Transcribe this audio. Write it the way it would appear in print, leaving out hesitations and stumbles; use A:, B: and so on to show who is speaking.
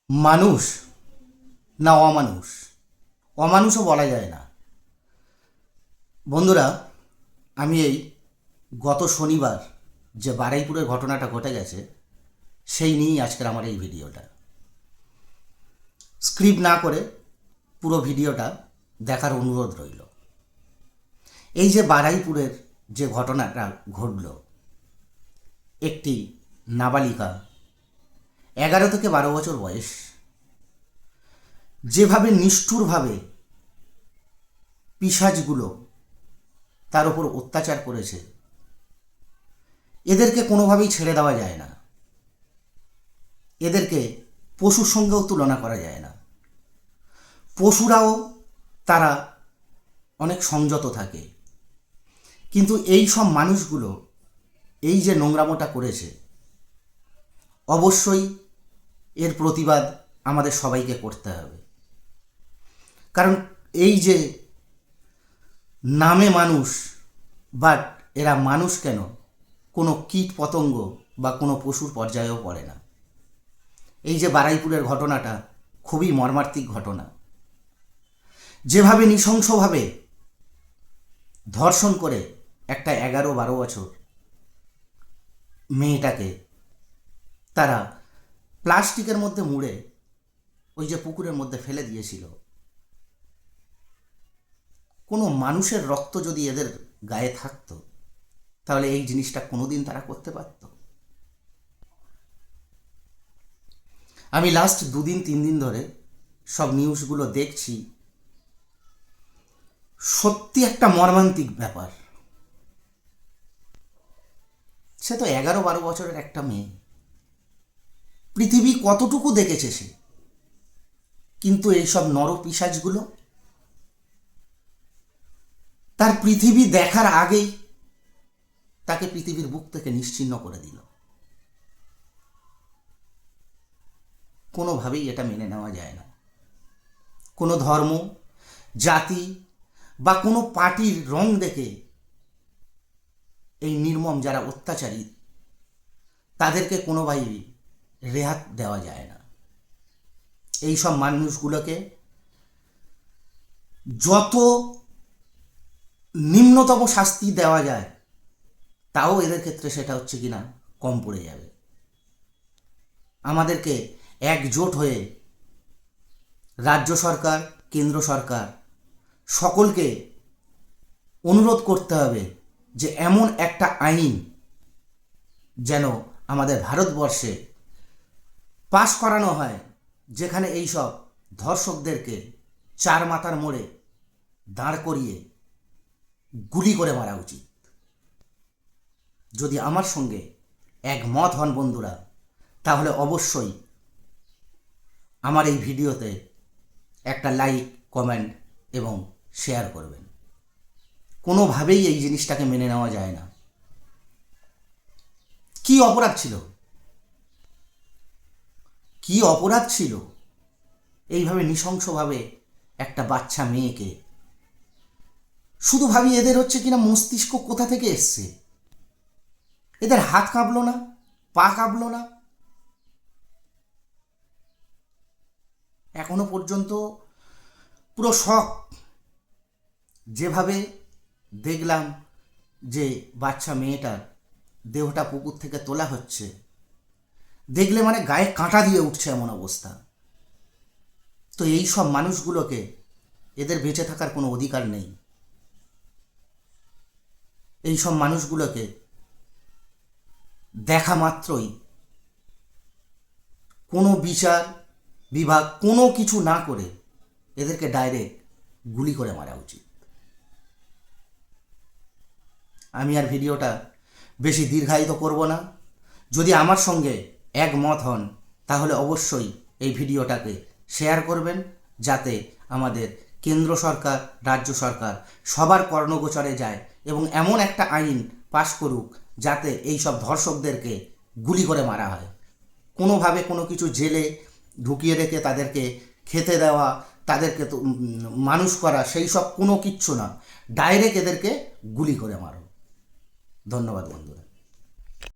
A: মানুষ না অমানুষ, অমানুষও বলা যায় না। বন্ধুরা, আমি এই গত শনিবার যে বারুইপুরের ঘটনাটা ঘটে গেছে সেই নিয়েই আজকের আমার এই ভিডিওটা। স্ক্রিপ্ট না করে পুরো ভিডিওটা দেখার অনুরোধ রইল। এই যে বারুইপুরের যে ঘটনাটা ঘটল, একটি নাবালিকা 11 থেকে 12 বছর বয়স যেভাবে নিষ্ঠুরভাবে পিশাচগুলো তার উপর অত্যাচার করেছে, এদেরকে কোনোভাবেই ছেড়ে দেওয়া যায় না। এদেরকে পশুর সঙ্গেও তুলনা করা যায় না। পশুরাও তারা অনেক সংযত থাকে, কিন্তু এই সব মানুষগুলো এই যে নোংরামোটা করেছে, অবশ্যই এর প্রতিবাদ আমাদের সবাইকে করতে হবে। কারণ এই যে নামে মানুষ, বাট এরা মানুষ কেন, কোনো কীট পতঙ্গ বা কোনো পশুর পর্যায়েও পড়ে না। এই যে বারুইপুরের ঘটনাটা খুবই মর্মান্তিক ঘটনা। যেভাবে নৃশংসভাবে ধর্ষণ করে একটা 11-12 বছর মেয়েটাকে তারা প্লাস্টিকের মধ্যে মুড়ে ওই যে পুকুরের মধ্যে ফেলে দিয়েছিল। কোনো মানুষের রক্ত যদি এদের গায়ে থাকতো তাহলে এই জিনিসটা কোনোদিন তারা করতে পারত? আমি লাস্ট 2-3 দিন ধরে সব নিউজগুলো দেখছি। সত্যি একটা মর্মান্তিক ব্যাপার। সে তো 11-12 বছরের একটা মেয়ে, পৃথিবী কতটুকু দেখেছে সে, কিন্তু এইসব নরপিশাচগুলো তার পৃথিবী দেখার আগেই তাকে পৃথিবীর বুক থেকে নিশ্চিহ্ন করে দিল। কোনোভাবেই এটা মেনে নেওয়া যায় না। কোনো ধর্ম, জাতি বা কোনো পার্টির রং দেখে এই নির্মম যারা অত্যাচারী তাদেরকে কোনোভাবেই রেহাত দেওয়া যায় না। এই সব মানুষগুলোকে যত নিম্নতম শাস্তি দেওয়া যায় তাও এদের ক্ষেত্রে সেটা হচ্ছে কিনা কম পড়ে যাবে। আমাদেরকে একজোট হয়ে রাজ্য সরকার, কেন্দ্র সরকার সকলকে অনুরোধ করতে হবে যে এমন একটা আইন যেন আমাদের ভারতবর্ষে পাশ করানো হয় যেখানে এইসব ধর্ষকদেরকে 4 মাথার মোড়ে দাঁড় করিয়ে গুলি করে মারা উচিত। যদি আমার সঙ্গে একমত হন বন্ধুরা, তাহলে অবশ্যই আমার এই ভিডিওতে একটা লাইক, কমেন্ট এবং শেয়ার করবেন। কোনোভাবেই এই জিনিসটাকে মেনে নেওয়া যায় না। কি অপরাধ ছিল, কি অপরাধ ছিল এইভাবে নৃশংসভাবে একটা বাচ্চা মেয়েকে? শুধু ভাবি এদের হচ্ছে কিনা মস্তিষ্ক কোথা থেকে এসছে? এদের হাত কাঁপলো না, পা কাঁপলো না? এখনো পর্যন্ত পুরো শক। যেভাবে দেখলাম যে বাচ্চা মেয়েটার দেহটা পুকুর থেকে তোলা হচ্ছে, দেখলে মানে গায়ে কাঁটা দিয়ে উঠছে এমন অবস্থা। তো এই সব মানুষগুলোকে, এদের বেঁচে থাকার কোনো অধিকার নেই। এই সব মানুষগুলোকে দেখা মাত্রই কোনো বিচার বিভাগ কোনো কিছু না করে এদেরকে ডাইরেক্ট গুলি করে মারা উচিত। আমি আর ভিডিওটা বেশি দীর্ঘায়িত করব না। যদি আমার সঙ্গে একমত হন তাহলে অবশ্যই এই ভিডিওটাকে শেয়ার করবেন, যাতে আমাদের কেন্দ্র সরকার, রাজ্য সরকার সবার কর্ণগোচরে যায় এবং এমন একটা আইন পাশ করুক যাতে এই সব ধর্ষকদেরকে গুলি করে মারা হয়। কোনোভাবে কোনো কিছু জেলে ঢুকিয়ে রেখে তাদেরকে খেতে দেওয়া, তাদেরকে তো মানুষ করা, সেই সব কোনো কিচ্ছু না। ডাইরেক্ট এদেরকে গুলি করে মারো। ধন্যবাদ বন্ধুরা।